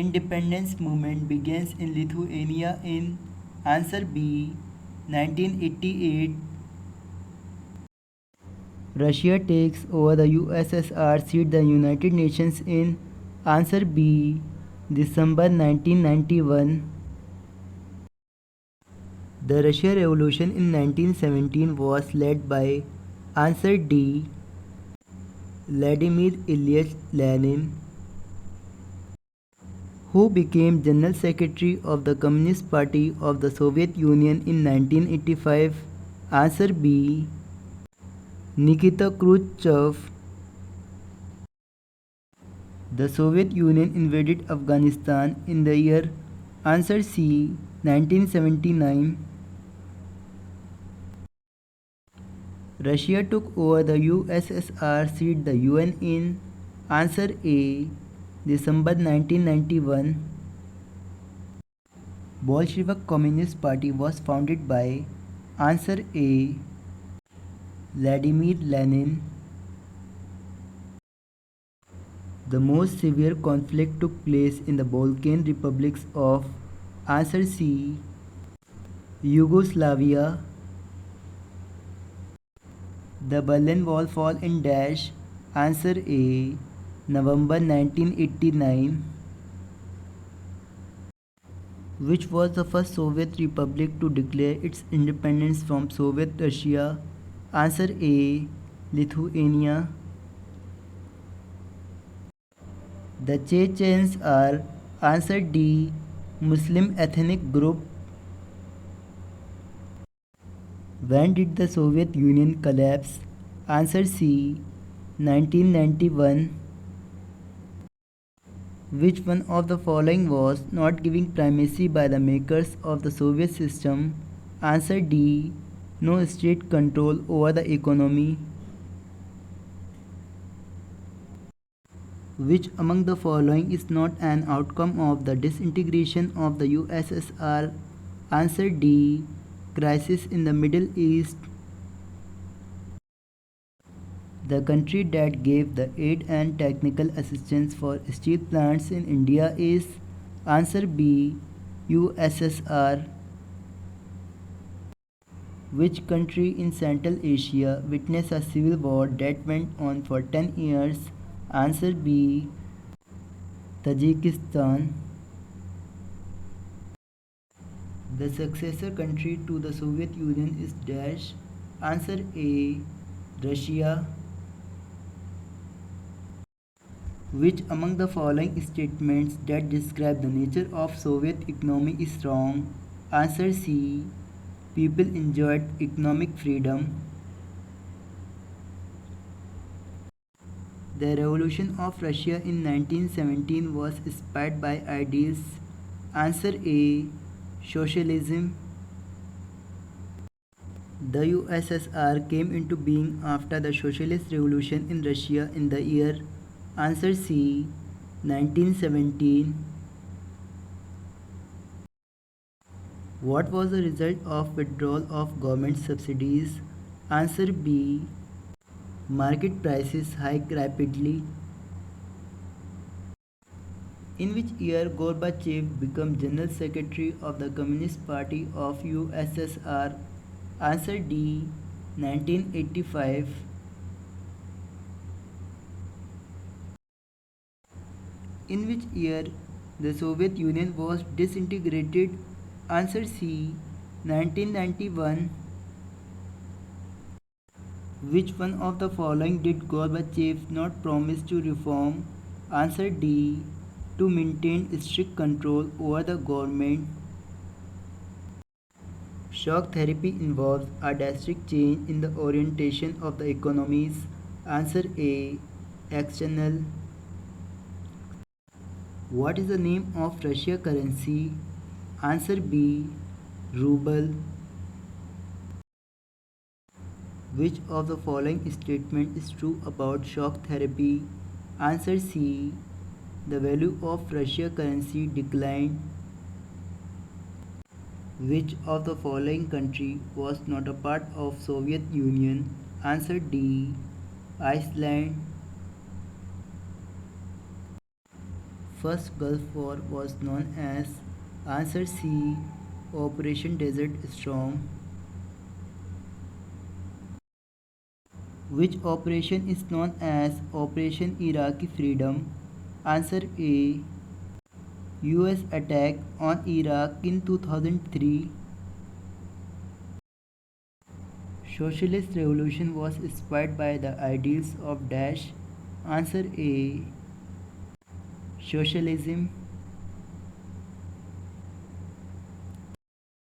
Independence movement begins in Lithuania in answer B 1988. Russia takes over the USSR seat the United Nations in answer B December 1991. The Russian Revolution in 1917 was led by answer D Vladimir Ilyich Lenin, who became General Secretary of the Communist Party of the Soviet Union in 1985. Answer B Nikita Khrushchev. The Soviet Union invaded Afghanistan in the year answer C 1979. Russia took over the USSR seat the UN in answer A December 1991. Bolshevik Communist Party was founded by answer A Vladimir Lenin. The most severe conflict took place in the Balkan republics of answer C Yugoslavia. The Berlin Wall fall in dash answer A November 1989. Which was the first Soviet republic to declare its independence from Soviet Russia? Answer A Lithuania. The Chechens are answer D Muslim ethnic group. When did the Soviet Union collapse? Answer C 1991. Which one of the following was not given primacy by the makers of the Soviet system? Answer D no state control over the economy. Which among the following is not an outcome of the disintegration of the USSR? Answer D crisis in the Middle East. The country that gave the aid and technical assistance for steel plants in India is answer B USSR. Which country in Central Asia witnessed a civil war that went on for 10 years? Answer B Tajikistan. The successor country to the Soviet Union is dash. Answer A Russia. Which among the following statements that describe the nature of Soviet economy is wrong? Answer C people enjoyed economic freedom. The revolution of Russia in 1917 was inspired by ideals. Answer A socialism. The USSR came into being after the socialist revolution in Russia in the year answer C 1917. What was the result of withdrawal of government subsidies? Answer B market prices hike rapidly. In which year Gorbachev became General Secretary of the Communist Party of USSR? Answer D 1985. In which year the Soviet Union was disintegrated? Answer C 1991. Which one of the following did Gorbachev not promise to reform? Answer D to maintain strict control over the government. Shock therapy involves a drastic change in the orientation of the economies. Answer A external. What is the name of Russia currency? Answer B ruble. Which of the following statement is true about shock therapy? Answer C the value of Russia currency declined. Which of the following country was not a part of Soviet Union? Answer D Iceland. first Gulf War was known as? Answer C. Operation Desert Storm. Which operation is known as Operation Iraqi Freedom? Answer A. US attack on Iraq in 2003. Socialist revolution was inspired by the ideals of Dash. Answer A. Socialism.